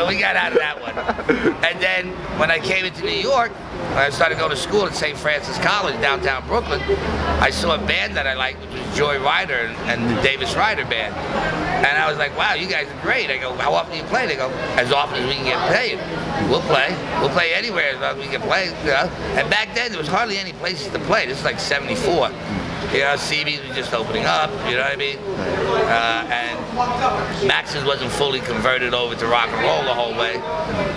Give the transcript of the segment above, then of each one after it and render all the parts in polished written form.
we got out of that one. And then when I came into New York, when I started going to school at St. Francis College, downtown Brooklyn, I saw a band that I liked, which was Joy Rider and the Davis Ryder Band. And I was like, wow, you guys are great. I go, how often do you play? They go, as often as we can get paid. We'll play. We'll play anywhere as long as we can play. You know? And back then, there was hardly any places to play. This is like 74. You know, CB's was just opening up, you know what I mean? And Max's wasn't fully converted over to rock and roll the whole way.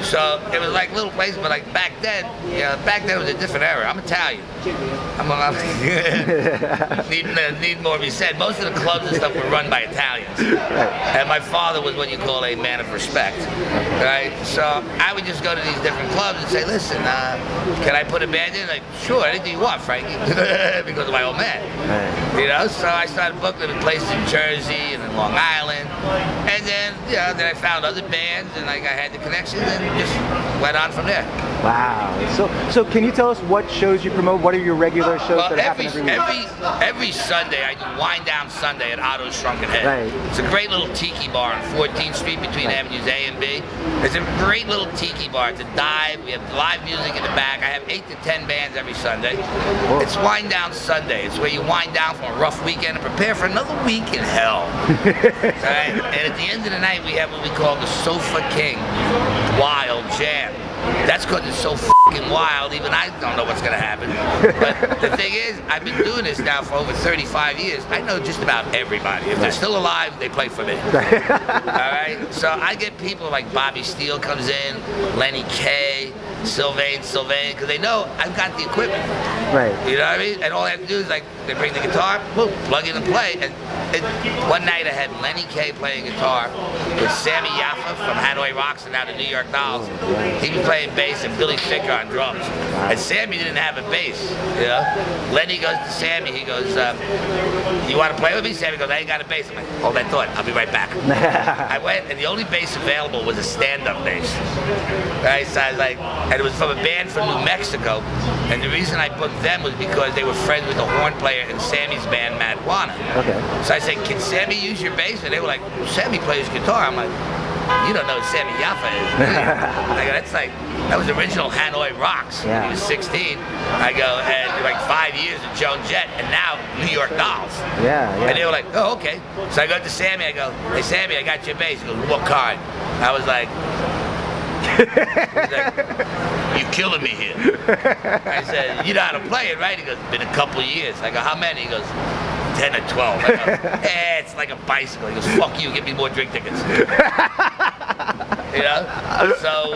So it was like little places, but like back then, you know, back then it was a different era. I'm Italian. Need more to be said. Most of the clubs and stuff were run by Italians. And my father was what you call a man of respect, right? So I would just go to these different clubs and say, listen, can I put a band in? Like, sure, anything you want, Frankie, because of my old man. You know, so I started booking in places in Jersey and in Long Island, and then, you know, then I found other bands, and like I had the connections, and just went on from there. Wow. So can you tell us what shows you promote? What are your regular shows that happen every week? Every Sunday, I do Wind Down Sunday at Otto's Shrunken Head. Right. It's a great little tiki bar on 14th Street between Avenues A and B. It's a great little tiki bar. It's a dive. We have live music in the back. I have 8 to 10 bands every Sunday. Whoa. It's Wind Down Sunday. It's where you wind down from a rough weekend and prepare for another week in hell. Right? And at the end of the night, we have what we call the Sofa King Wild Jam. That's because it's so f***ing wild, even I don't know what's going to happen. But the thing is, I've been doing this now for over 35 years. I know just about everybody. If they're still alive, they play for me. All right? So I get people like Bobby Steele comes in, Lenny Kaye, Sylvain, because they know I've got the equipment. Right. You know what I mean? And all I have to do is like, they bring the guitar, boom, plug in and play. And one night I had Lenny Kaye playing guitar with Sammy Yaffa from Hanoi Rocks and now the New York Dolls. He was playing bass and Billy Ficker on drums. And Sammy didn't have a bass, you know? Lenny goes to Sammy, he goes, you want to play with me? Sammy goes, I ain't got a bass. I'm like, hold that thought, I'll be right back. I went, and the only bass available was a stand-up bass. Right, so I was like, and it was from a band from New Mexico, and the reason I booked them was because they were friends with the horn player in Sammy's band, Madwana. Okay. So I said, can Sammy use your bass? And they were like, Sammy plays guitar. I'm like, you don't know who Sammy Yaffa is. I go, that's like, that was original Hanoi Rocks when he was 16. I go, and like 5 years of Joan Jett, and now New York Dolls. Yeah. And they were like, oh, okay. So I go to Sammy, I go, hey Sammy, I got your bass. He goes, what kind? I was like, you killing me here. I said, you know how to play it, right? He goes, been a couple of years. I go, how many? He goes, 10 or 12. I go, it's like a bicycle. He goes, fuck you, give me more drink tickets. You know? So,